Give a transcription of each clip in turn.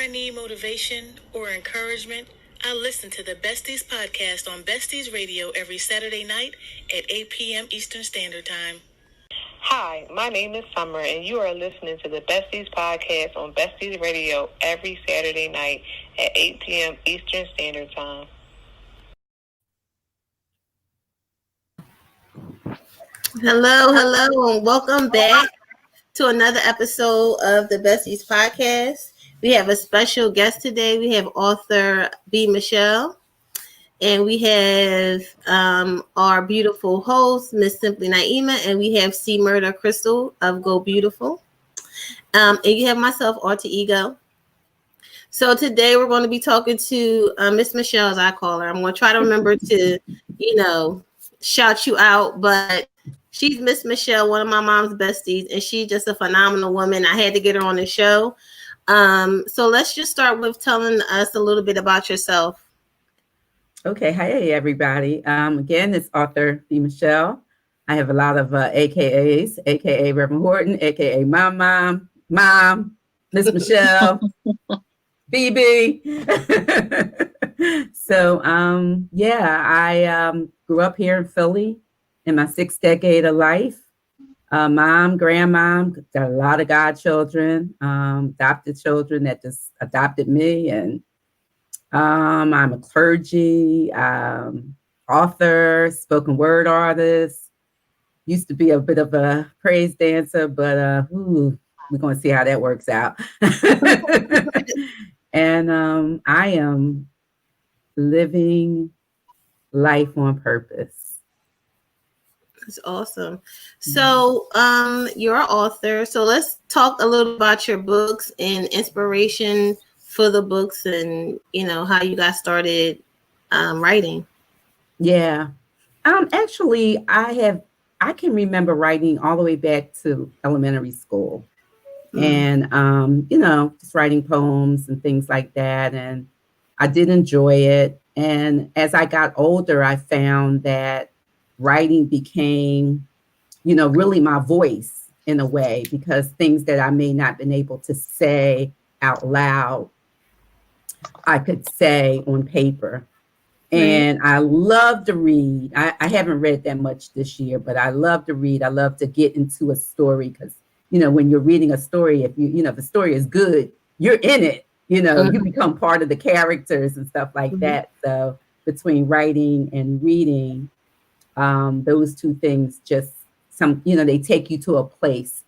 I need motivation or encouragement, I listen to the Besties podcast on Besties Radio every Saturday night at 8 p.m. Eastern Standard Time. Hi, my name is Summer, and you are listening to the Besties podcast on Besties Radio every Saturday night at 8 p.m. Eastern Standard Time. Hello, and welcome back to another episode of the Besties podcast. We have a special guest today. We have author B. Michelle, and we have our beautiful host, Miss Simply Naima, and we have C. Murder Crystal of Go Beautiful. And you have myself, Alter Ego. So today we're going to be talking to Miss Michelle, as I call her. I'm going to try to remember to, shout you out, but she's Miss Michelle, one of my mom's besties, and she's just a phenomenal woman. I had to get her on the show. So let's just start with telling us a little bit about yourself. Okay. Hi, everybody. Again, it's author B. Michelle. I have a lot of AKAs, AKA Reverend Horton, AKA Mom, Miss Michelle, BB. So, I grew up here in Philly in my 6th decade of life. Mom, grandmom, got a lot of godchildren, adopted children that just adopted me. And I'm a clergy, author, spoken word artist. Used to be a bit of a praise dancer, but we're going to see how that works out. And I am living life on purpose. That's awesome. So you're an author. So let's talk a little about your books and inspiration for the books and, how you got started writing. Yeah. Actually, I can remember writing all the way back to elementary school. And, just writing poems and things like that. And I did enjoy it. And as I got older, I found that writing became, really my voice in a way, because things that I may not been able to say out loud, I could say on paper. And I love to read. I haven't read that much this year, but I love to read. I love to get into a story because, when you're reading a story, if the story is good, you're in it, you become part of the characters and stuff like that. So between writing and reading, those two things just they take you to a place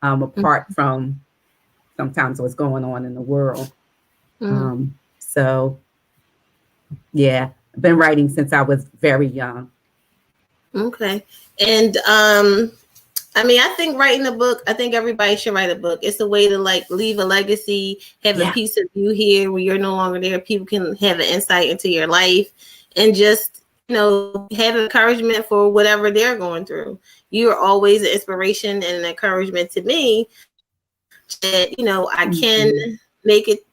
apart from sometimes what's going on in the world. So yeah, I've been writing since I was very young. Okay. And I think writing a book, I think everybody should write a book. It's a way to leave a legacy, have a piece of you here where you're no longer there. People can have an insight into your life and just, have encouragement for whatever they're going through. You are always an inspiration and an encouragement to me that, I can make it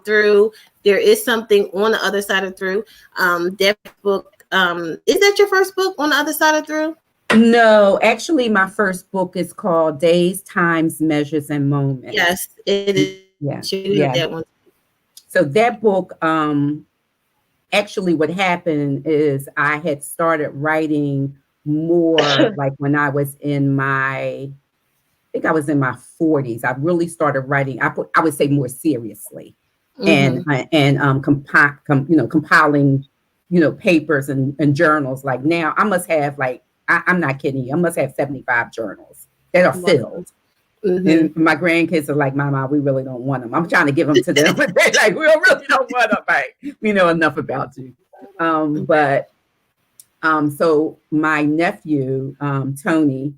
through. There is something on the other side of through. That book, is that your first book, On the Other Side of Through? No, actually, my first book is called Days, Times, Measures, and Moments. Yes, it is. Yeah. That one. So that book, actually what happened is I had started writing more like when I was in my 40s. I really started writing, I would say more seriously. And compiling, papers and journals. Like now I must have I'm not kidding you. I must have 75 journals that are filled. And my grandkids are like, Mama, we really don't want them. I'm trying to give them to them, but they're like, we really don't want them. Like, we know enough about you. So my nephew, Tony,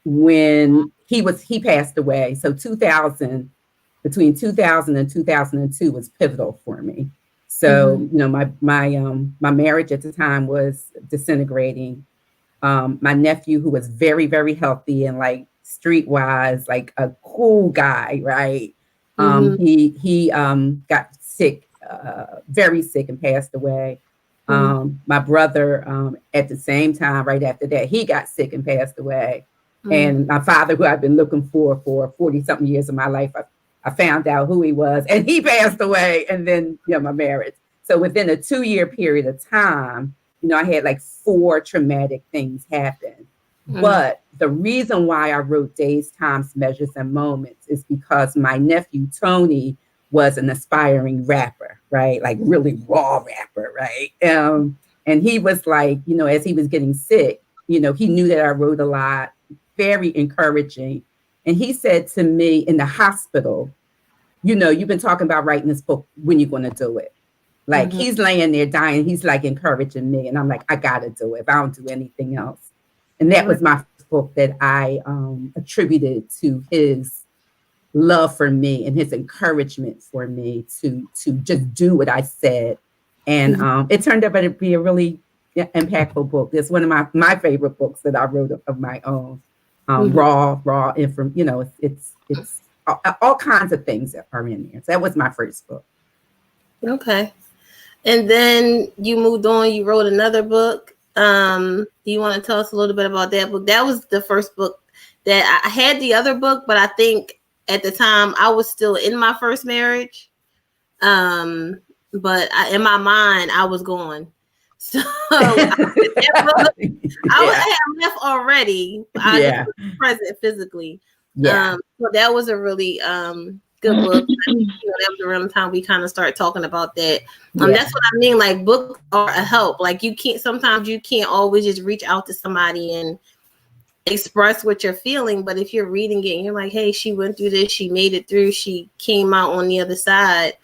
when he passed away, so between 2000 and 2002 was pivotal for me. So, my marriage at the time was disintegrating. My nephew, who was very, very healthy and streetwise, a cool guy, right? He got sick, very sick, and passed away. My brother, at the same time, right after that, he got sick and passed away. And my father, who I've been looking for 40 something years of my life, I found out who he was, and he passed away, and then my marriage. So within a 2-year period of time, I had like 4 traumatic things happen. But the reason why I wrote Days, Times, Measures, and Moments is because my nephew Tony was an aspiring rapper, right? Like really raw rapper, right? And he was like, as he was getting sick, he knew that I wrote a lot, very encouraging. And he said to me in the hospital, you've been talking about writing this book. When you going to do it? Like he's laying there dying. He's like encouraging me. And I'm like, I got to do it if I don't do anything else. And that was my first book that I attributed to his love for me and his encouragement for me to just do what I said. And it turned out to be a really impactful book. It's one of my favorite books that I wrote of my own. Raw, and from, it's all kinds of things that are in there. So that was my first book. Okay. And then you moved on, you wrote another book. Do you want to tell us a little bit about that book? That was the first book that I had the other book, but I think at the time I was still in my first marriage. But in my mind, I was gone. So I had left already. I was present physically. So that was a really good book. That was around the time we kind of start talking about that. That's what I mean. Like books are a help. Like sometimes you can't always just reach out to somebody and express what you're feeling. But if you're reading it and you're like, hey, she went through this, she made it through, she came out on the other side.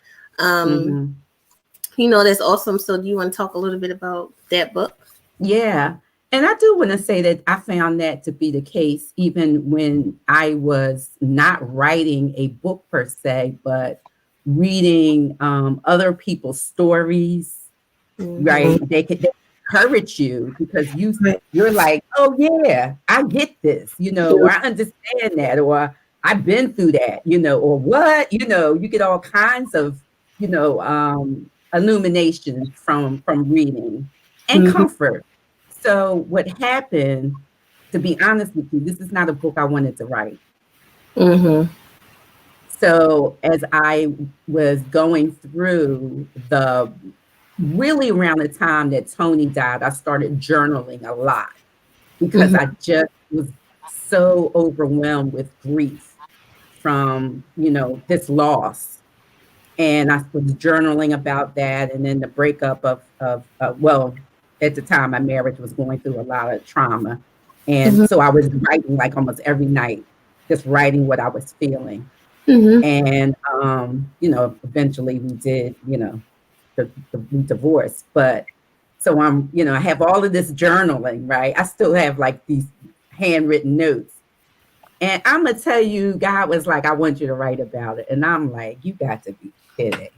That's awesome. So do you want to talk a little bit about that book? Yeah. And I do want to say that I found that to be the case, even when I was not writing a book per se, but reading other people's stories, right? They could encourage you because you're like, oh yeah, I get this, or I understand that, or I've been through that, or what, you get all kinds of, illumination from reading and comfort. So what happened, to be honest with you, this is not a book I wanted to write. So as I was going through really around the time that Tony died, I started journaling a lot because I just was so overwhelmed with grief from, this loss. And I was journaling about that. And then the breakup at the time, my marriage was going through a lot of trauma. And so I was writing like almost every night, just writing what I was feeling. And, eventually we did, we divorced. But so I have all of this journaling, right? I still have like these handwritten notes. And I'm going to tell you, God was like, I want you to write about it. And I'm like, you got to be kidding.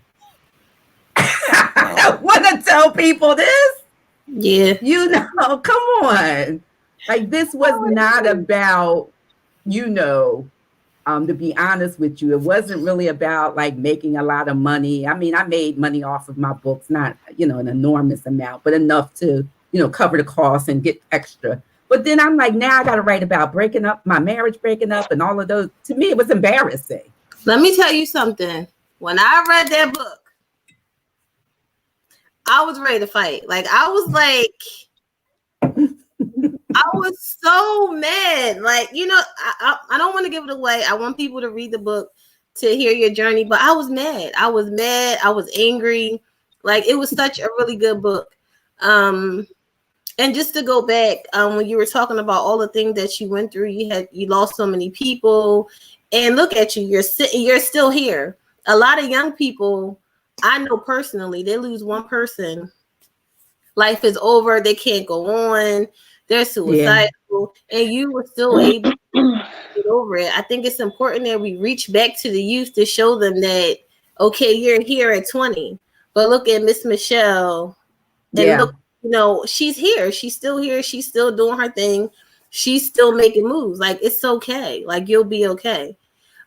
I don't want to tell people this. Yeah. Come on. Like this was not about, to be honest with you, it wasn't really about like making a lot of money. I mean, I made money off of my books, not, an enormous amount, but enough to, cover the costs and get extra. But then I'm like, now I got to write about breaking up, my marriage breaking up and all of those. To me, it was embarrassing. Let me tell you something. When I read that book, I was ready to fight. Like, I was so mad. Like, I don't want to give it away. I want people to read the book to hear your journey, but I was mad. I was angry. Like, it was such a really good book. And just to go back, when you were talking about all the things that you went through, you lost so many people, and look at you, you're still here. A lot of young people I know personally, they lose one person, life is over, they can't go on, they're suicidal, and you were still able to get over it. I think it's important that we reach back to the youth to show them that, okay, you're here at 20, but look at Miss Michelle, and look, she's here, she's still here, she's still doing her thing, she's still making moves. Like, it's okay, like, you'll be okay.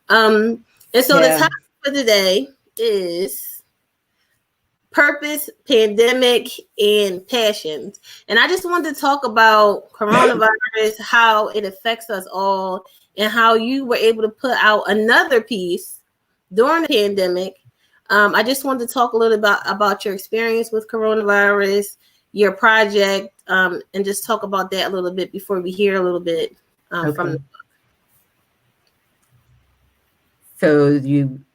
And so the topic for today is purpose, pandemic, and passions. And I just wanted to talk about coronavirus, how it affects us all, and how you were able to put out another piece during the pandemic. I just wanted to talk a little about your experience with coronavirus, your project, and just talk about that a little bit before we hear a little bit from the book.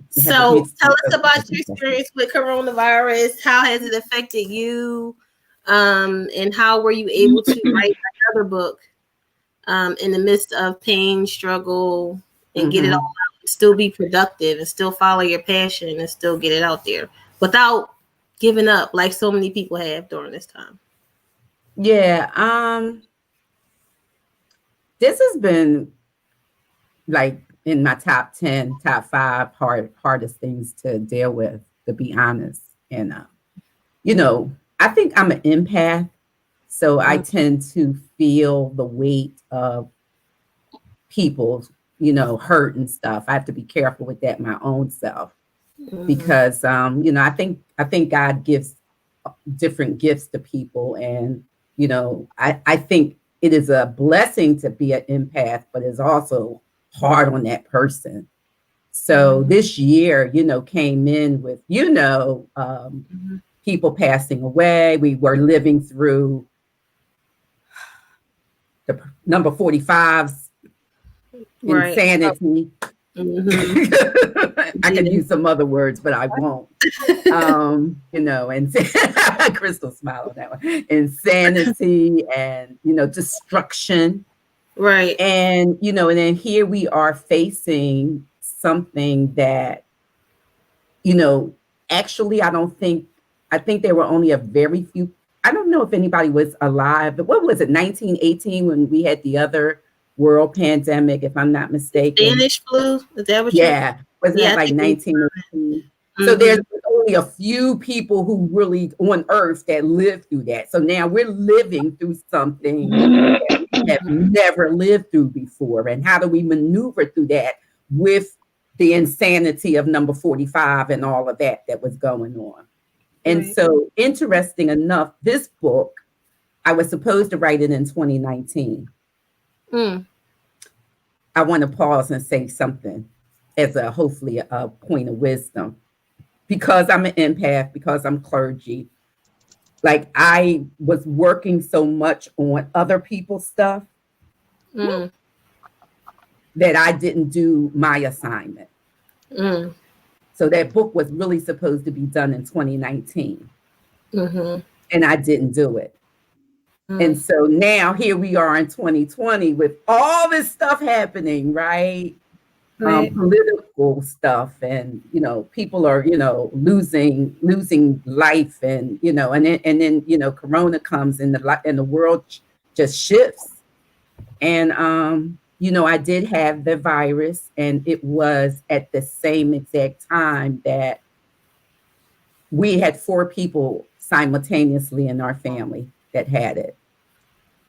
So tell us about your experience with coronavirus. How has it affected you? And how were you able to write another book in the midst of pain, struggle, and get it all out, still be productive and still follow your passion and still get it out there without giving up like so many people have during this time? Yeah, this has been like in my top 10, top 5 hardest things to deal with, to be honest. And I think I'm an empath, so I tend to feel the weight of people's, hurt and stuff. I have to be careful with that my own self, because I think God gives different gifts to people, and I think it is a blessing to be an empath, but it's also hard on that person. So this year, came in with people passing away. We were living through the number 45's insanity. I could use some other words, but I won't. And Crystal smiled on that one. Insanity and destruction. Right. And and then here we are facing something that, actually I think there were only a very few. I don't know if anybody was alive, but what was it, 1918, when we had the other world pandemic, if I'm not mistaken? Spanish flu? Is that what wasn't that like 1918? So there's only a few people who really on earth that lived through that. So now we're living through something that we have never lived through before. And how do we maneuver through that with the insanity of number 45 and all of that was going on? And so, interesting enough, this book, I was supposed to write it in 2019. I want to pause and say something as hopefully a point of wisdom, because I'm an empath, because I'm clergy. Like, I was working so much on other people's stuff that I didn't do my assignment. So that book was really supposed to be done in 2019. And I didn't do it. And so now here we are in 2020 with all this stuff happening, right? Political stuff, and people are losing life, and and then Corona comes, and the world just shifts. And I did have the virus, and it was at the same exact time that we had 4 people simultaneously in our family that had it.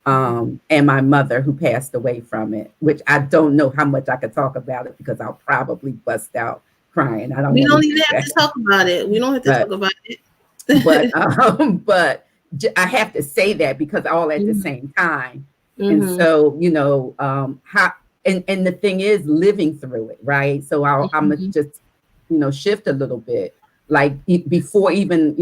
And my mother, who passed away from it, which I don't know how much I could talk about it, because I'll probably bust out crying. We don't even have to talk about it. We don't have to talk about it. but I have to say that, because all at the same time. And so, how, and the thing is, living through it, right? So I'm gonna just, shift a little bit. Like, before even,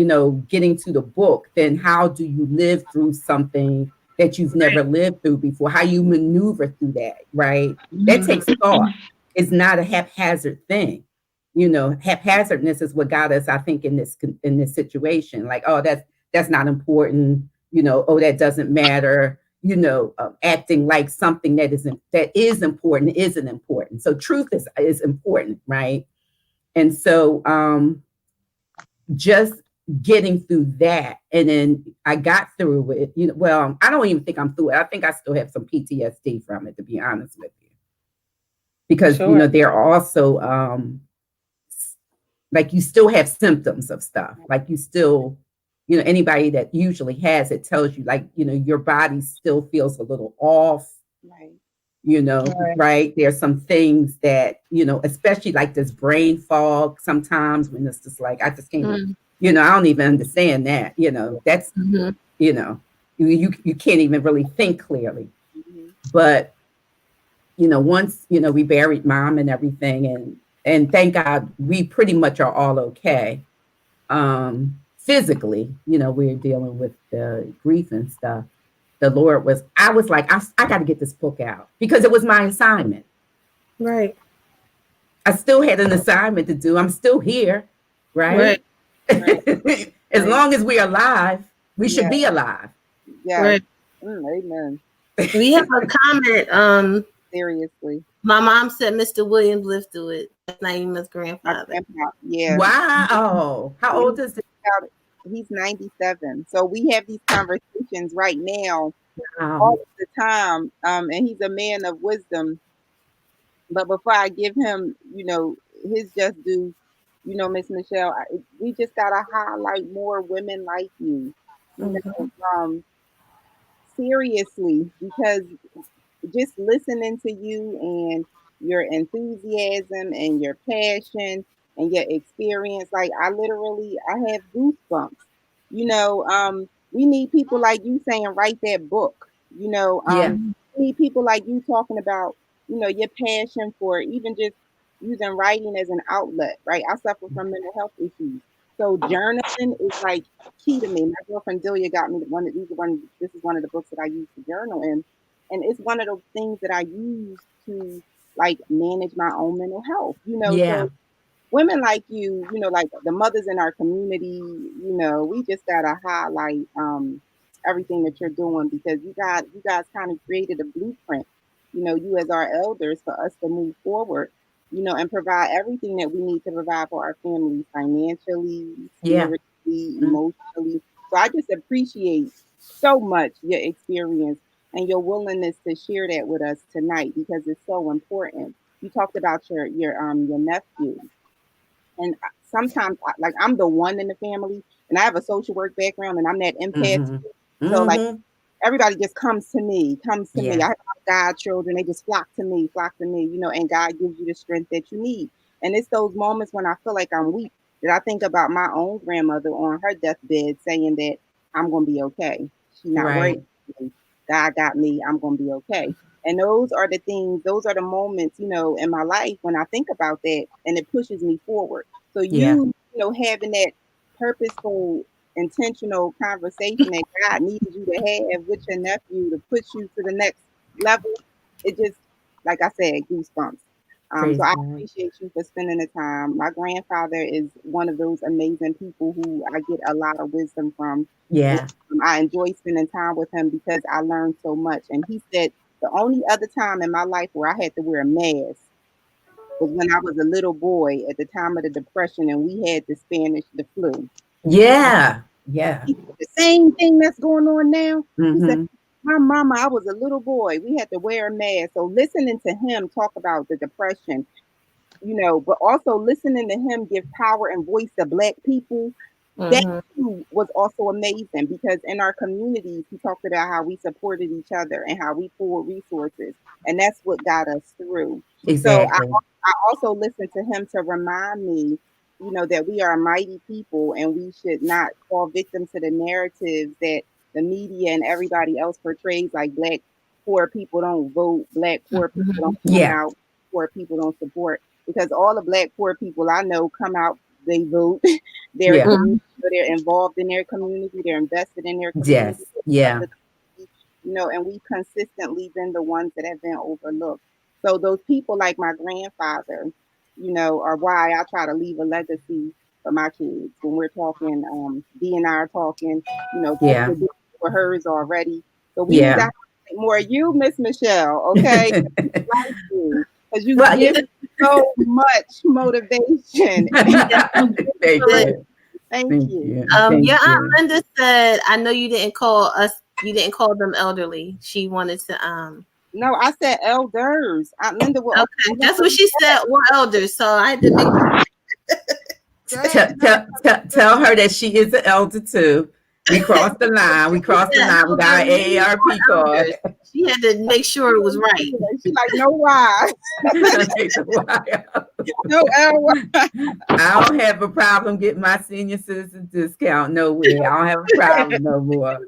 getting to the book, then how do you live through something that you've never lived through before? How you maneuver through that, right? That takes thought. It's not a haphazard thing. Haphazardness is what got us, I think, in this situation. Like, oh, that's not important. Oh, that doesn't matter. Acting like something that is important isn't important. So truth is important, right? And so just getting through that, and then I got through it. Well, I don't even think I'm through it. I think I still have some PTSD from it, to be honest with you, because there are also like, you still have symptoms of stuff. Like, you still, anybody that usually has it tells you, like, your body still feels a little off, right? There's some things that, especially like this brain fog sometimes, when it's just like, I just can't, I don't even understand that, that's, you can't even really think clearly. But, once, we buried Mom and everything, and thank God we pretty much are all okay. Physically, we're dealing with the grief and stuff. I was like, I got to get this book out because it was my assignment. Right. I still had an assignment to do. I'm still here, right? As long as we're alive, we should be alive. Yeah. Right. Amen. We have a comment. Seriously. My mom said Mr. Williams lived through it. That's Naima's grandfather. Yeah. Wow. How old is he? He's 97. So we have these conversations right now Wow. all the time. And he's a man of wisdom. But before I give him, his just due, Miss Michelle, we just gotta highlight more women like you. Seriously, because just listening to you and your enthusiasm and your passion and your experience, like I have goosebumps. We need people like you saying write that book. Yeah. We need people like you talking about, your passion for even just using writing as an outlet, right? I suffer from mental health issues. So journaling is like key to me. My girlfriend Delia got me this is one of the books that I use to journal in. And it's one of those things that I use to like manage my own mental health, Yeah. So women like you, like the mothers in our community, we just gotta highlight everything that you're doing because you guys kind of created a blueprint, you as our elders for us to move forward, and provide everything that we need to provide for our families financially, spiritually, emotionally. So I just appreciate so much your experience and your willingness to share that with us tonight because it's so important. You talked about your nephew, and sometimes like I'm the one in the family, and I have a social work background, and I'm that empath. So like everybody just comes to me. Yeah. I have godchildren; they just flock to me, and God gives you the strength that you need. And it's those moments when I feel like I'm weak that I think about my own grandmother on her deathbed saying that I'm gonna be okay. She's not worried. God got me. I'm gonna be okay. And those are the moments, in my life when I think about that and it pushes me forward. So having that purposeful, intentional conversation that God needed you to have with your nephew to push you to the next level, it just, like I said, goosebumps. So I appreciate you for spending the time. My grandfather is one of those amazing people who I get a lot of wisdom from. Yeah. I enjoy spending time with him because I learned so much. And he said the only other time in my life where I had to wear a mask was when I was a little boy at the time of the Depression and we had the flu. Yeah. Yeah. The same thing that's going on now. He said, my mama, I was a little boy. We had to wear a mask. So listening to him talk about the Depression, but also listening to him give power and voice to Black people, that too was also amazing because in our communities, he talked about how we supported each other and how we poured resources. And that's what got us through. Exactly. So I also listened to him to remind me, that we are a mighty people and we should not fall victim to the narratives that the media and everybody else portrays, like Black poor people don't vote, Black poor people don't come out, poor people don't support. Because all the Black poor people I know come out, they vote, they're involved in their community, they're invested in their community. Yeah. And we've consistently been the ones that have been overlooked. So those people like my grandfather, are why I try to leave a legacy for my kids. When we're talking, Dee and I are talking, for hers already. So we need to have more of you, Miss Michelle, okay? Like you, because you give so much motivation. Thank you. Your Aunt Linda said, I know you didn't call them elderly. She wanted to No, I said elders. Aunt Linda will. Okay, that's what she said, or elders. So I had to make tell her that she is an elder too. We crossed the line. We got our AARP card. She had to make sure it was right. She's like, no why. No L. I don't have a problem getting my senior citizen discount. No way. I don't have a problem no more.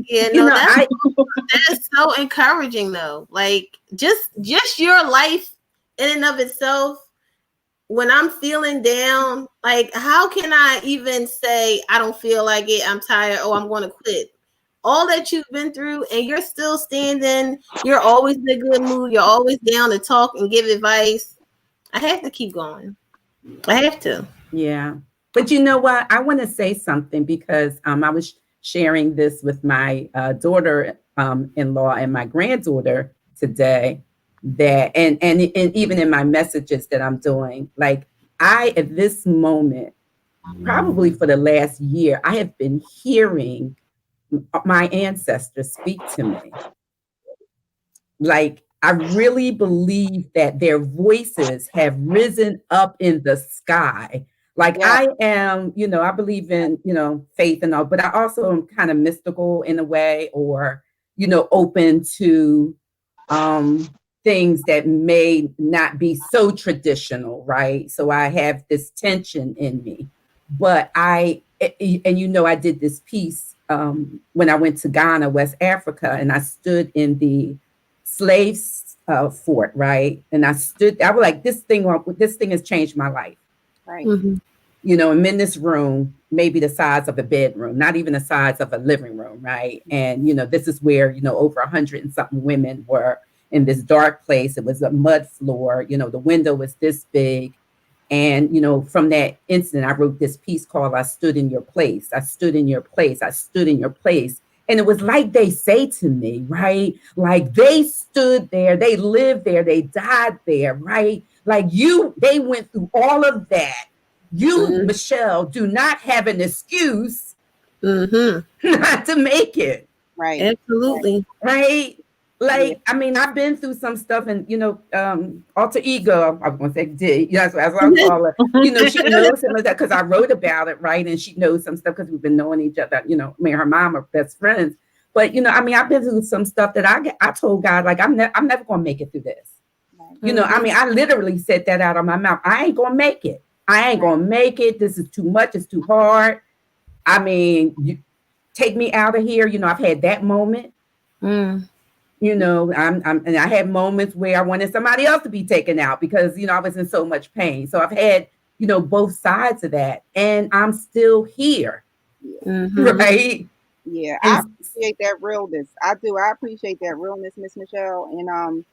Yeah, no, that's so encouraging though. Like just your life in and of itself, when I'm feeling down, like how can I even say I don't feel like it, I'm tired, oh, I'm going to quit? All that you've been through and you're still standing, you're always in a good mood, you're always down to talk and give advice. I have to keep going. I have to. Yeah. But you know what? I want to say something because I was sharing this with my daughter in law and my granddaughter today. That and even in my messages that I'm doing, like I at this moment, probably for the last year, I have been hearing my ancestors speak to me. Like I really believe that their voices have risen up in the sky. Like Yeah. I am, I believe in, faith and all, but I also am kind of mystical in a way, or, open to things that may not be so traditional, right? So I have this tension in me. But I did this piece when I went to Ghana, West Africa, and I stood in the slaves fort, right? And I was like, this thing has changed my life. Right. Mm-hmm. I'm in this room, maybe the size of a bedroom, not even the size of a living room, right? And, this is where, over 100 and something women were in this dark place. It was a mud floor, the window was this big. And, from that incident, I wrote this piece called I Stood in Your Place. I stood in your place. I stood in your place. And it was like they say to me, right? Like they stood there, they lived there, they died there, right? Like they went through all of that. You, Michelle, do not have an excuse not to make it. Right. Absolutely. Right? Like, Yeah. I mean, I've been through some stuff and, alter ego, I was going to say D, that's what I call her. She knows some of that because I wrote about it, right? And she knows some stuff because we've been knowing each other, me and her mom are best friends. But, I've been through some stuff that I told God, like, I'm never going to make it through this. Right. I literally said that out of my mouth. I ain't going to make it. I ain't going to make it. This is too much. It's too hard. I mean, you take me out of here. I've had that moment. And I had moments where I wanted somebody else to be taken out because, I was in so much pain. So I've had, both sides of that and I'm still here. Right. Yeah. I appreciate that realness. I do. I appreciate that realness, Miss Michelle. And,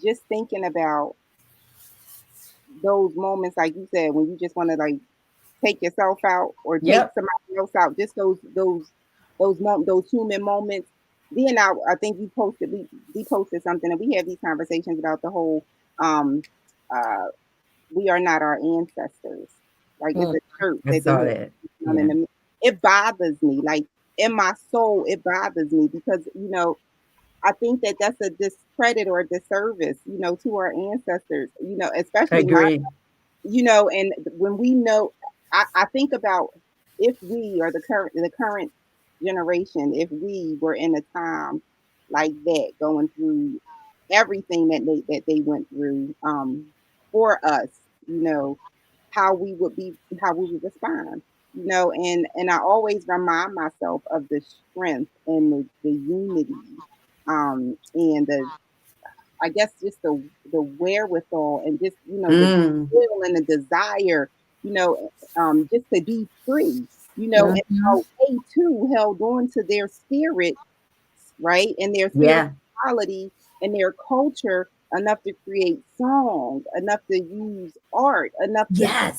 just thinking about those moments, like you said, when you just want to like take yourself out or take somebody else out, just those human moments. Then I think we posted something, and we have these conversations about the whole we are not our ancestors. Like it's a church that it bothers me. Like in my soul, it bothers me because I think that that's a discredit or a disservice, to our ancestors. Especially and when we know, I think about if we are the current generation, if we were in a time like that, going through everything that they went through for us, how we would respond, and I always remind myself of the strength and the unity, and I guess just the wherewithal and just the will and the desire, just to be free, and how they too held on to their spirit, right, and their spirituality and their culture enough to create songs, enough to use art, enough to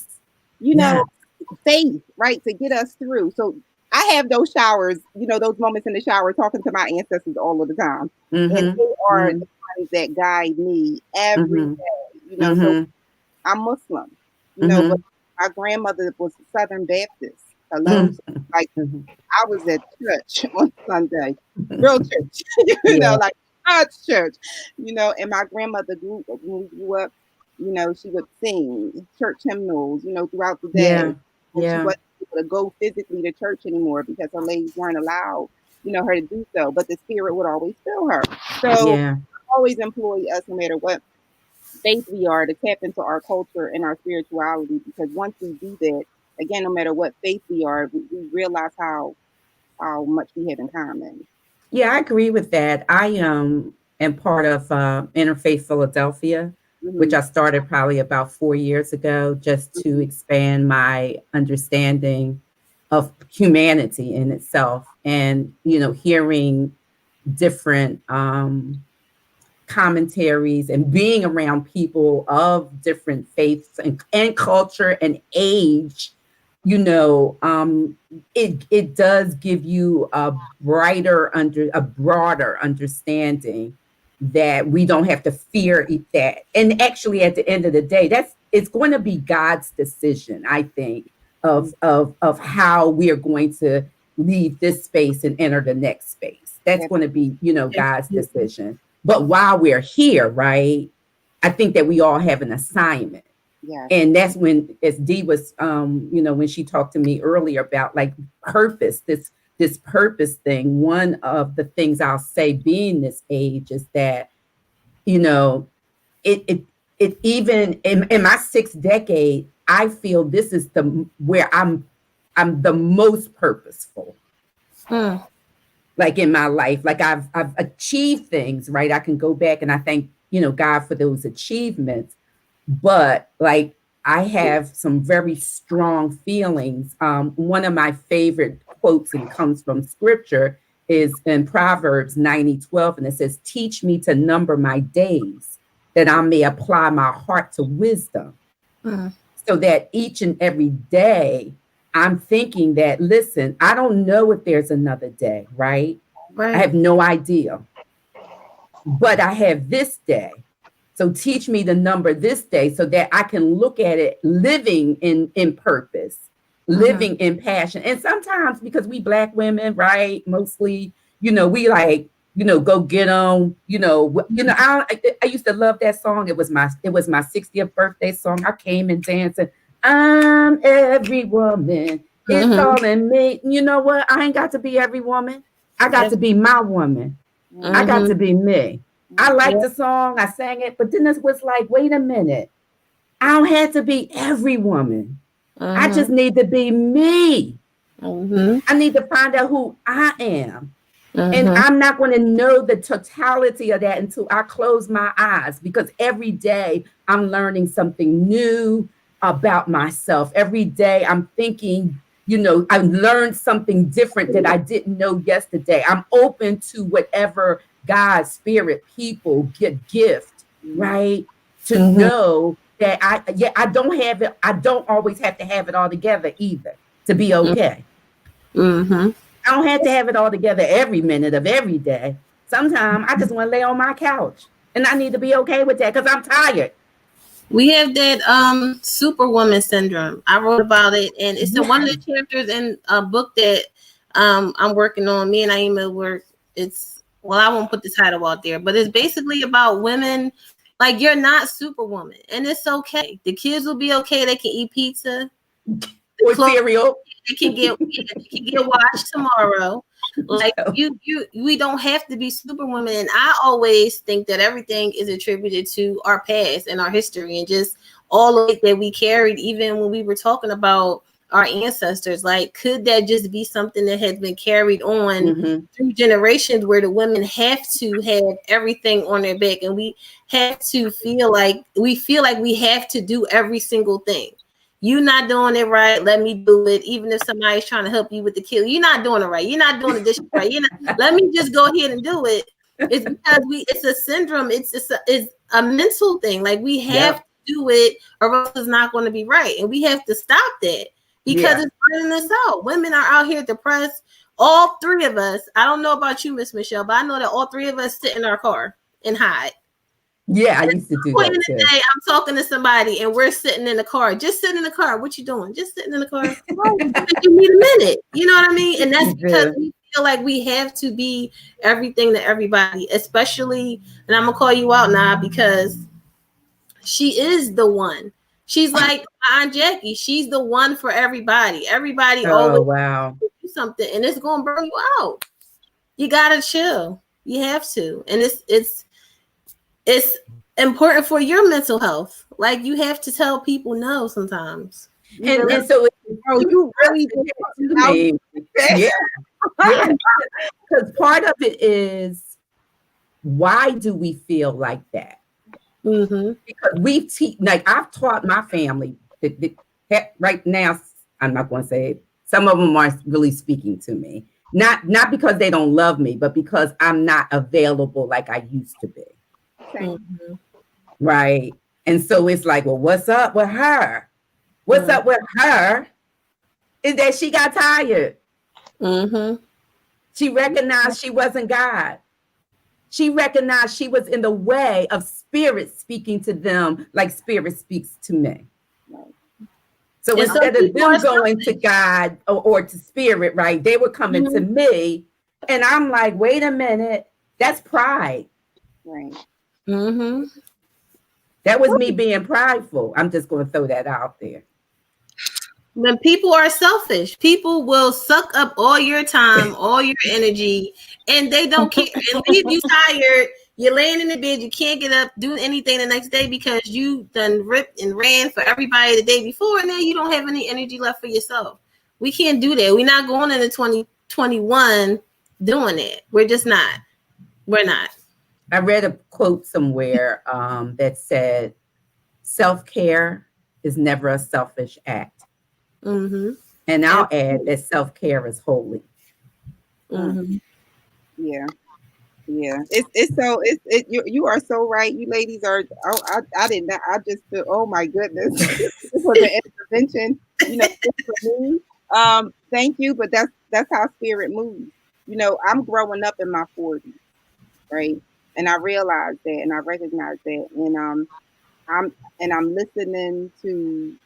faith, right, to get us through. So I have those showers, those moments in the shower talking to my ancestors all of the time. And they are the ones that guide me every day, So I'm Muslim, but my grandmother was Southern Baptist. Hello. Like I was at church on Sunday, real church, like church, and my grandmother when we grew up, she would sing church hymnals, throughout the day. And she wasn't able to go physically to church anymore because her legs weren't allowed, her to do so. But the spirit would always fill her. So I always employ us, no matter what faith we are, to tap into our culture and our spirituality, because once we do that, again, no matter what faith we are, we realize how much we have in common. Yeah, I agree with that. and part of Interfaith Philadelphia, which I started probably about 4 years ago, just to expand my understanding of humanity in itself, and hearing different commentaries and being around people of different faiths and culture and age. It does give you a broader understanding that we don't have to fear that. And actually, at the end of the day, it's going to be God's decision, I think, of how we are going to leave this space and enter the next space. That's going to be, God's decision. But while we're here, right, I think that we all have an assignment. Yes. And that's when, as Dee was, when she talked to me earlier about like purpose, this purpose thing, one of the things I'll say being this age is that, it even in my 6th decade, I feel this is where I'm the most purposeful. Like in my life, like I've achieved things, right? I can go back and I thank, God for those achievements. But like I have some very strong feelings. One of my favorite quotes, and comes from scripture, is in Proverbs 90:12, and it says, "Teach me to number my days, that I may apply my heart to wisdom." So that each and every day I'm thinking that, listen, I don't know if there's another day, right? I have no idea. But I have this day. So teach me to number this day so that I can look at it living in purpose, living in passion. And sometimes, because we Black women, right, mostly, we like, go get them, I used to love that song. It was my 60th birthday song. I came and dancing. I'm every woman. It's all in me. You know what? I ain't got to be every woman. I got to be my woman. I got to be me. I liked the song, I sang it, but then it was like, wait a minute. I don't have to be every woman. I just need to be me. I need to find out who I am. And I'm not going to know the totality of that until I close my eyes, because every day I'm learning something new about myself. Every day I'm thinking, I learned something different that I didn't know yesterday. I'm open to whatever God's spirit, people gift, right? To know that I don't have it. I don't always have to have it all together either to be okay. I don't have to have it all together every minute of every day. Sometimes I just want to lay on my couch, and I need to be okay with that because I'm tired. We have that superwoman syndrome. I wrote about it, and it's one of the chapters in a book that I'm working on. Me and Aima work. I won't put the title out there, but it's basically about women. Like, you're not superwoman, and it's okay. The kids will be okay. They can eat pizza or cereal. They can get washed tomorrow. Like we don't have to be superwoman. And I always think that everything is attributed to our past and our history, and just all of it that we carried, even when we were talking about our ancestors. Like, could that just be something that has been carried on through generations, where the women have to have everything on their back, and we have to feel like we have to do every single thing. You're not doing it right, let me do it. Even if somebody's trying to help you with the kill, you're not doing it right. You're not doing the dishes right. Let me just go ahead and do it. It's because it's a syndrome. It's a mental thing. Like, we have to do it, or else it's not going to be right. And we have to stop that, because it's burning us out. Women are out here depressed. All three of us. I don't know about you, Miss Michelle, but I know that all three of us sit in our car and hide. Yeah, I used to do that too. Day, I'm talking to somebody and we're sitting in the car. Just sitting in the car. What you doing? Just sitting in the car. You need a minute. You know what I mean? And that's because we feel like we have to be everything to everybody, especially, and I'm gonna call you out now, because she is the one. She's like Aunt Jackie. She's the one for everybody. Everybody always do something, and it's gonna burn you out. You gotta chill. You have to, and it's important for your mental health. Like, you have to tell people no sometimes. And so you really do. Yeah. Because part of it is why do we feel like that? Mm-hmm. Because like I've taught my family that right now, I'm not going to say it, some of them aren't really speaking to me. Not because they don't love me, but because I'm not available like I used to be. Mm-hmm. Right. And so it's like, well, what's up with her? What's up with her is that she got tired. Mm-hmm. She recognized she wasn't God. She recognized she was in the way of spirit speaking to them like spirit speaks to me. So And some instead of people are them going to God or to spirit, right, they were coming to me. And I'm like, wait a minute, that's pride. Right. Mm-hmm. That was me being prideful. I'm just going to throw that out there. When people are selfish, people will suck up all your time, all your energy, and they don't care and leave you tired. You're laying in the bed, you can't get up, do anything the next day because you done ripped and ran for everybody the day before, and now you don't have any energy left for yourself. We can't do that. We're not going into 2021 doing it. We're just not. We're not. I read a quote somewhere that said, self-care is never a selfish act. Mm-hmm. And I'll add that self-care is holy. Mm-hmm. Yeah. Yeah, you are so right. You ladies are. Oh, I did not. I just feel. Oh my goodness, this was an intervention. For me. Thank you, but that's how spirit moves. I'm growing up in my 40s, right? And I realize that, and I recognize that, and I'm listening to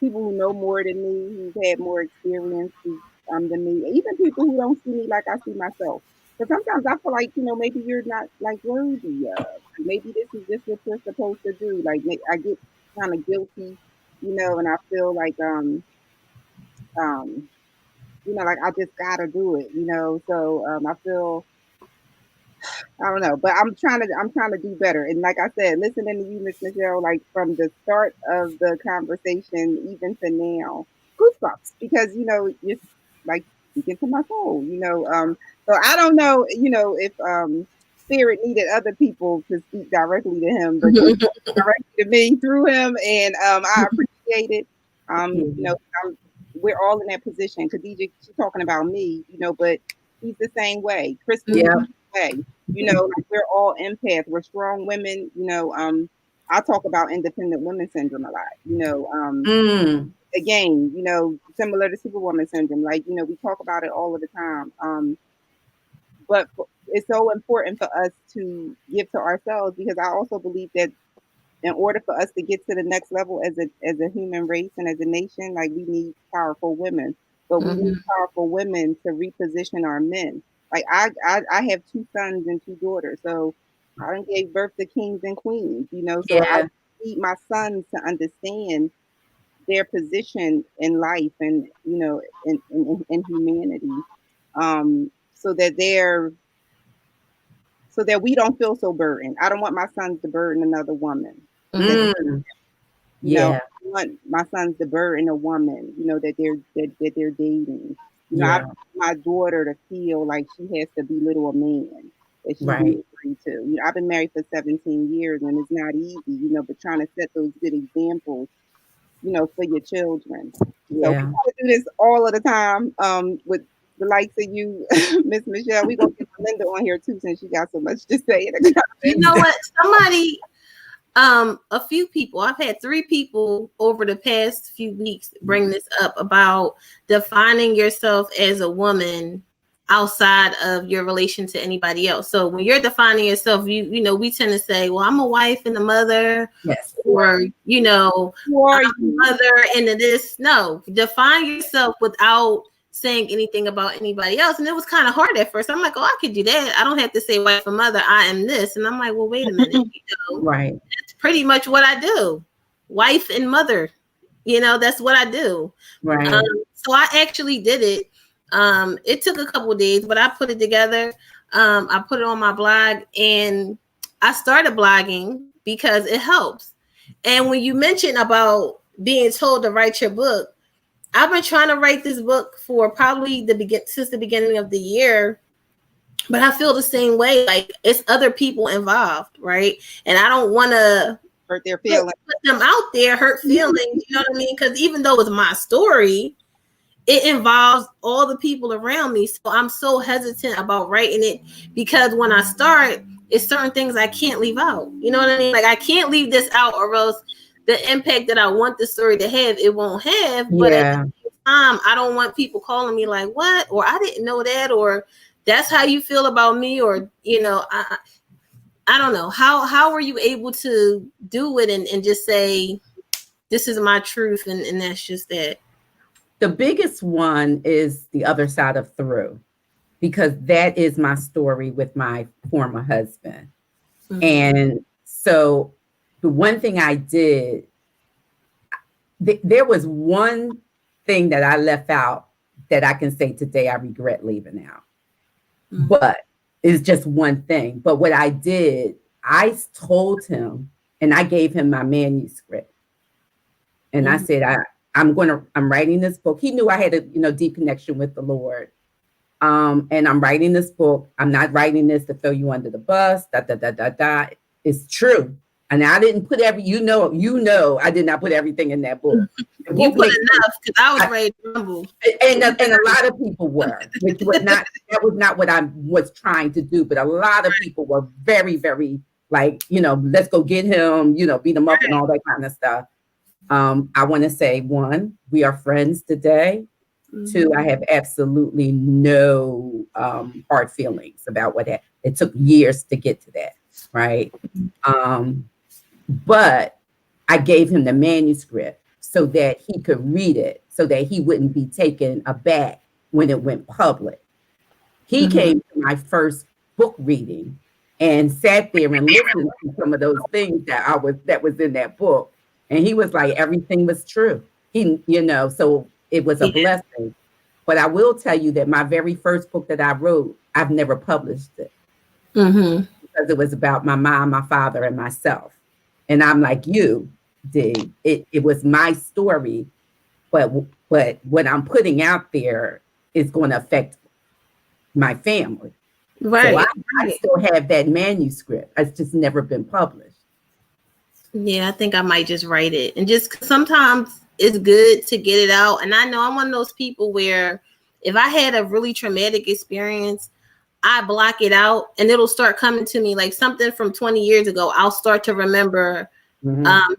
people who know more than me, who've had more experiences than me, even people who don't see me like I see myself. But sometimes I feel like maybe you're not like worthy of. Maybe this is just what you're supposed to do. Like I get kind of guilty, and I feel like I just gotta do it, So I feel. I don't know, but I'm trying to do better. And like I said, listening to you, Miss Michelle, like from the start of the conversation even to now, goosebumps because you're like speaking to my soul, So I don't know, if spirit needed other people to speak directly to him, but you directly to me through him, and I appreciate it. We're all in that position. Khadija, she's talking about me, but he's the same way. Crystal, the same way. Like we're all empaths. We're strong women. I talk about independent women syndrome a lot. Again, similar to Superwoman syndrome. Like, we talk about it all of the time. But it's so important for us to give to ourselves because I also believe that in order for us to get to the next level as a human race and as a nation, like we need powerful women. But we need powerful women to reposition our men. Like I have 2 sons and 2 daughters, so I gave birth to kings and queens, So I need my sons to understand their position in life and in humanity, so that we don't feel so burdened. I don't want my sons to burden another woman. I want my sons to burden a woman, that they're dating. I want my daughter to feel like she has to belittle a man that she's married to. I've been married for 17 years and it's not easy, but trying to set those good examples, for your children. So we gotta do this all of the time, with the likes of you, Miss Michelle. We're gonna get Linda on here too since she got so much to say. You know what? Somebody a few people, I've had 3 people over the past few weeks bring this up about defining yourself as a woman outside of your relation to anybody else. So when you're defining yourself, we tend to say, well, I'm a wife and a mother, or I'm a mother and this. No, define yourself without saying anything about anybody else. And it was kind of hard at first. I'm like, oh, I could do that. I don't have to say wife or mother. I am this. And I'm like, well, wait a minute. That's pretty much what I do. Wife and mother. That's what I do. Right. So I actually did it. It took a couple of days, but I put it together. I put it on my blog and I started blogging because it helps. And when you mentioned about being told to write your book, I've been trying to write this book for probably since the beginning of the year. But I feel the same way. Like, it's other people involved, right? And I don't want to hurt their feelings. Put them out there, hurt feelings. You know what I mean? Because even though it's my story, it involves all the people around me. So I'm so hesitant about writing it, because when I start, it's certain things I can't leave out. You know what I mean? Like, I can't leave this out, or else the impact that I want the story to have, it won't have. But at the same time, I don't want people calling me like, what? Or I didn't know that, or that's how you feel about me, or, you know, I don't know. How were you able to do it and just say, this is my truth, and that's just that? The biggest one is The Other Side of Through, because that is my story with my former husband. Mm-hmm. And so the one thing I did, there was one thing that I left out that I can say today I regret leaving out. Mm-hmm. But it's just one thing. But what I did, I told him, and I gave him my manuscript. And mm-hmm. I said, I'm writing this book. He knew I had a deep connection with the Lord. And I'm writing this book. I'm not writing this to throw you under the bus. It's true. And I didn't put I did not put everything in that book. You put enough, because I was ready to rumble. And a lot of people were, which was not, that was not what I was trying to do. But a lot of people were very, very like, let's go get him, beat him up and all that kind of stuff. I want to say, one, we are friends today. Mm-hmm. Two, I have absolutely no hard feelings about what happened. It took years to get to that, right? But I gave him the manuscript so that he could read it, so that he wouldn't be taken aback when it went public. He mm-hmm. came to my first book reading and sat there and listened to some of those things that was in that book. And he was like, everything was true. So it was a blessing. But I will tell you that my very first book that I wrote, I've never published it. Mm-hmm. Because it was about my mom, my father, and myself. And I'm like you, D. It was my story, but what I'm putting out there is going to affect my family. Right. So I still have that manuscript. It's just never been published. Yeah, I think I might just write it. And just sometimes it's good to get it out. And I know I'm one of those people where if I had a really traumatic experience, I block it out and it'll start coming to me like something from 20 years ago. I'll start to remember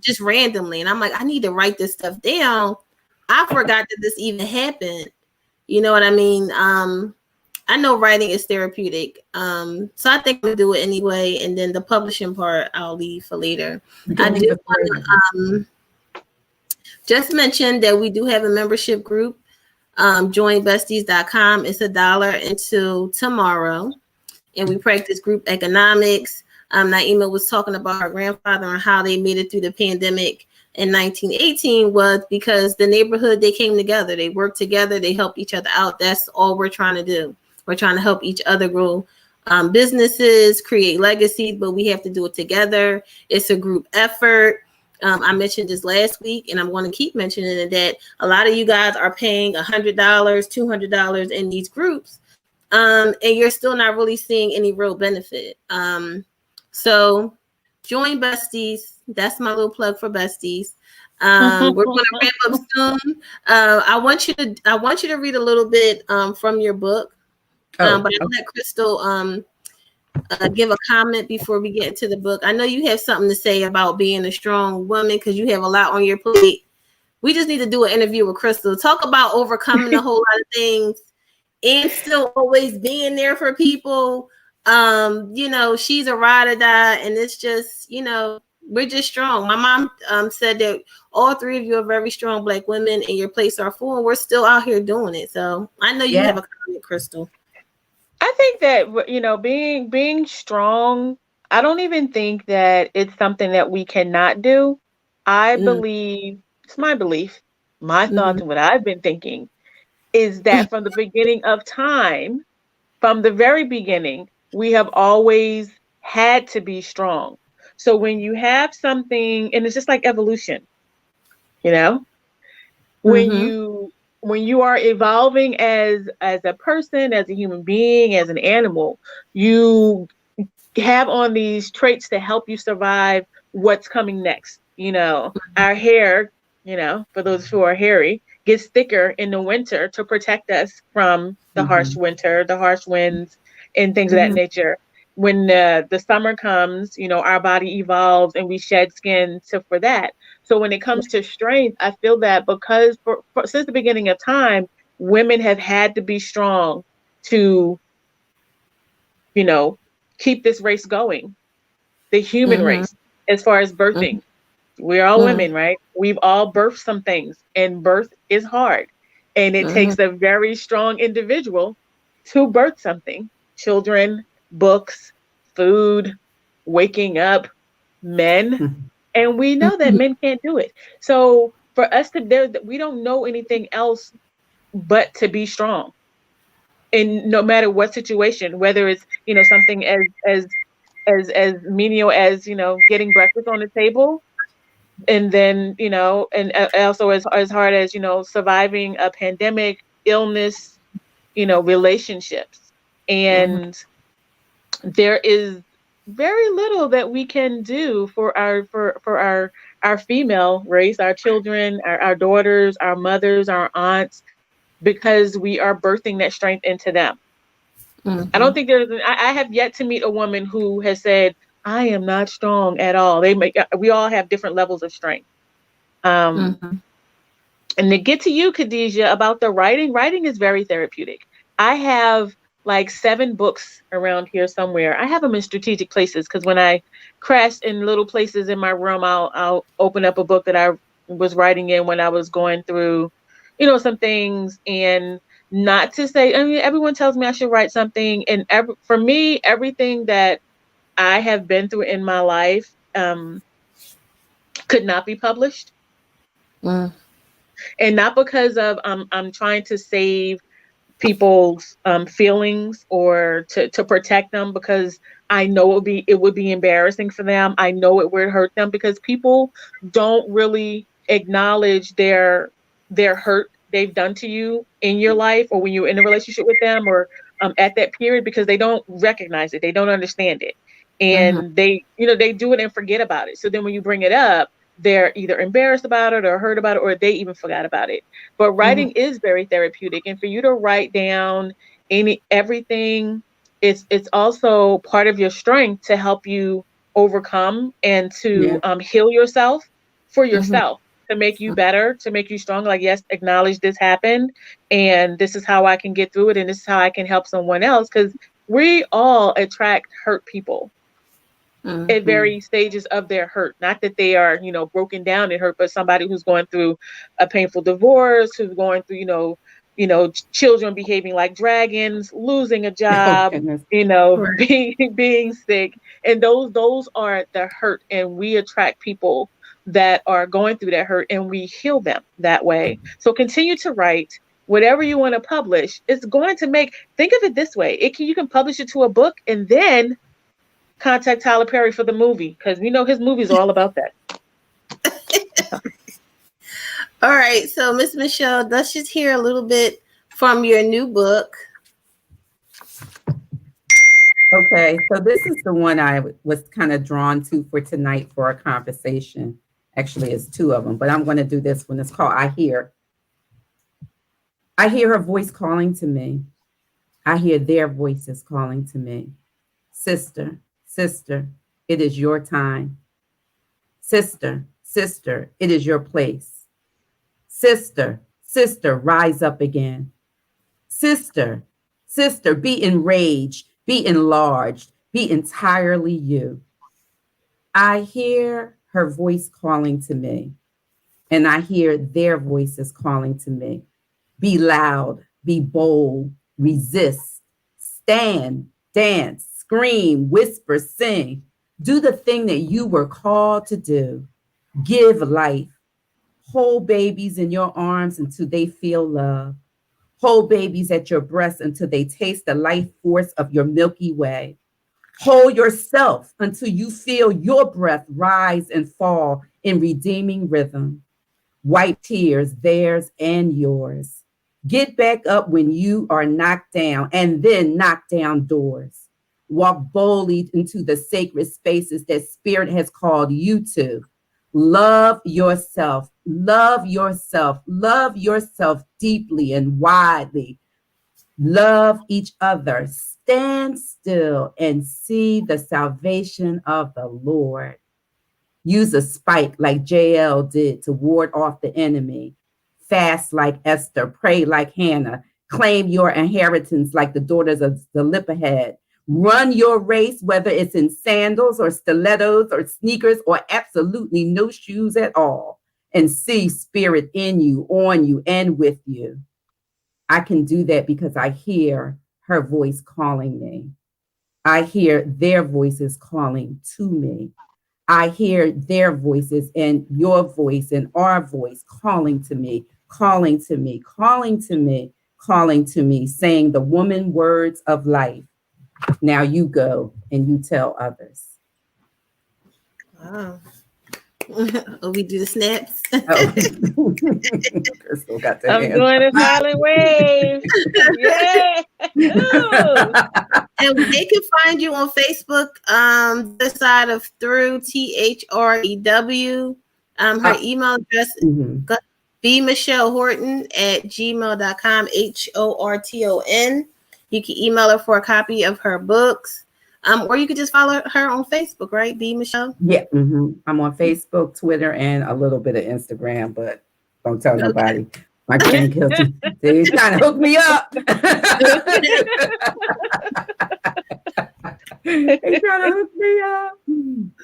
just randomly. And I'm like, I need to write this stuff down. I forgot that this even happened. You know what I mean? I know writing is therapeutic. So I think I'm gonna do it anyway. And then the publishing part, I'll leave for later. I do want to just mention that we do have a membership group. Joinbesties.com. It's $1 until tomorrow. And we practice group economics. Naima was talking about her grandfather and how they made it through the pandemic in 1918 was because the neighborhood, they came together. They worked together. They helped each other out. That's all we're trying to do. We're trying to help each other grow businesses, create legacies, but we have to do it together. It's a group effort. I mentioned this last week, and I'm going to keep mentioning it, that a lot of you guys are paying $100, $200 in these groups, and you're still not really seeing any real benefit. So join Besties. That's my little plug for Besties. We're going to wrap up soon. I want you to read a little bit from your book, but I'll let Crystal give a comment before we get into the book. I know you have something to say about being a strong woman because you have a lot on your plate. We just need to do an interview with Crystal. Talk about overcoming a whole lot of things and still always being there for people. She's a ride or die, and it's just, we're just strong. My mom said that all three of you are very strong Black women and your plates are full, and we're still out here doing it. So I know you have a comment, Crystal. I think that, being strong, I don't even think that it's something that we cannot do. I believe, it's my belief, my thoughts, and what I've been thinking is that from the beginning of time, from the very beginning, we have always had to be strong. So when you have something, and it's just like evolution, when when you are evolving as a person, as a human being, as an animal, you have on these traits to help you survive what's coming next. Our hair, for those who are hairy, gets thicker in the winter to protect us from the harsh Mm-hmm. winter, the harsh winds, and things of that Mm-hmm. nature. When the summer comes, our body evolves and we shed skin for that. So when it comes to strength, I feel that because since the beginning of time, women have had to be strong to, you know, keep this race going, the human Mm-hmm. race, as far as birthing. We're all women, right? We've all birthed some things, and birth is hard. And it Mm-hmm. takes a very strong individual to birth something. Children, books, food, waking up, men. And we know that men can't do it. So for us we don't know anything else but to be strong. And no matter what situation, whether it's, something as menial as, getting breakfast on the table, and then, and also as hard as, surviving a pandemic, illness, relationships. Mm-hmm. And there is very little that we can do for our female race, our children, our daughters, our mothers, our aunts, because we are birthing that strength into them. I Mm-hmm. don't think I have yet to meet a woman who has said, I am not strong at all. We all have different levels of strength. Um, Mm-hmm. and to get to you, Khadijah, about the writing is very therapeutic. I have like 7 books around here somewhere. I have them in strategic places because when I crash in little places in my room, I'll open up a book that I was writing in when I was going through, some things. And not to say, I mean, everyone tells me I should write something, and for me, everything that I have been through in my life could not be published. Mm-hmm. And not because of I'm trying to save people's feelings or to protect them, because I know it would be embarrassing for them. I know it would hurt them because people don't really acknowledge their hurt they've done to you in your life, or when you're in a relationship with them, or at that period, because they don't recognize it, they don't understand it, Mm-hmm. and they do it and forget about it. So then when you bring it up, they're either embarrassed about it or hurt about it, or they even forgot about it. But Mm-hmm. writing is very therapeutic, and for you to write down everything, it's also part of your strength to help you overcome and to Yeah. heal yourself, for Mm-hmm. yourself, to make you better, to make you stronger. Like, yes, acknowledge this happened, and this is how I can get through it, and this is how I can help someone else, because we all attract hurt people at Mm-hmm. various stages of their hurt. Not that they are, broken down and hurt, but somebody who's going through a painful divorce, who's going through, children behaving like dragons, losing a Oh job, goodness. Right. being sick. And those are the hurt. And we attract people that are going through that hurt, and we heal them that way. So continue to write. Whatever you want to publish, it's going to think of it this way. You can publish it to a book, and then contact Tyler Perry for the movie, because we know his movies are all about that. All right. So, Miss Michelle, let's just hear a little bit from your new book. Okay, so this is the one I was kind of drawn to for tonight for our conversation. Actually, it's 2 of them, but I'm going to do this one. It's called I Hear. I hear her voice calling to me. I hear their voices calling to me. Sister, sister, it is your time. Sister, sister, it is your place. Sister, sister, rise up again. Sister, sister, be enraged, be enlarged, be entirely you. I hear her voice calling to me, and I hear their voices calling to me. Be loud, be bold, resist, stand, dance, scream, whisper, sing. Do the thing that you were called to do. Give life. Hold babies in your arms until they feel love. Hold babies at your breast until they taste the life force of your Milky Way. Hold yourself until you feel your breath rise and fall in redeeming rhythm. Wipe tears, theirs and yours. Get back up when you are knocked down, and then knock down doors. Walk boldly into the sacred spaces that Spirit has called you to. Love yourself. Love yourself. Love yourself deeply and widely. Love each other. Stand still and see the salvation of the Lord. Use a spike like JL did to ward off the enemy. Fast like Esther. Pray like Hannah. Claim your inheritance like the daughters of Zelophehad. Run your race, whether it's in sandals or stilettos or sneakers or absolutely no shoes at all, and see Spirit in you, on you, and with you. I can do that because I hear her voice calling me. I hear their voices calling to me. I hear their voices and your voice and our voice calling to me, calling to me, calling to me, calling to me, saying the woman words of life. Now you go and you tell others. Wow. Oh, we do the snaps. Oh. Crystal got the I'm hand. doing a silent wave. Yeah. Ooh. And they can find you on Facebook, the side of through THREW. Her email address be Michelle Horton at gmail.com, HORTON. You can email her for a copy of her books. Or you could just follow her on Facebook, right? Be Michelle. Yeah, I'm on Facebook, Twitter, and a little bit of Instagram, but don't tell nobody. My grandkids, they're trying to hook me up. They're trying to hook me up.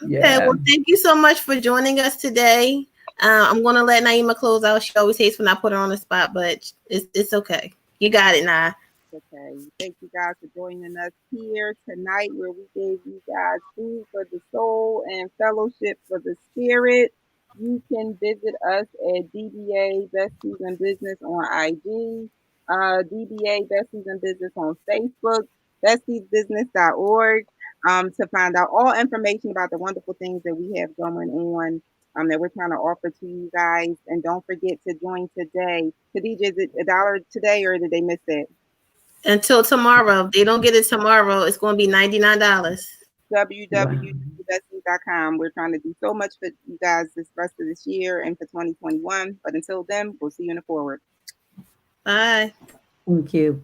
Yeah. Okay, well, thank you so much for joining us today. I'm going to let Naima close out. She always hates when I put her on the spot, but it's okay. You got it, Nah. Okay. Thank you guys for joining us here tonight, where we gave you guys food for the soul and fellowship for the spirit. You can visit us at DBA Besties in Business on IG, DBA Besties in Business on Facebook, bestiesbusiness.org, to find out all information about the wonderful things that we have going on, that we're trying to offer to you guys. And don't forget to join today. Khadija, is it $1 today, or did they miss it? Until tomorrow. If they don't get it tomorrow, it's going to be $99. www.besties.com. We're trying to do so much for you guys this rest of this year and for 2021. But until then, we'll see you in the forward. Bye. Thank you.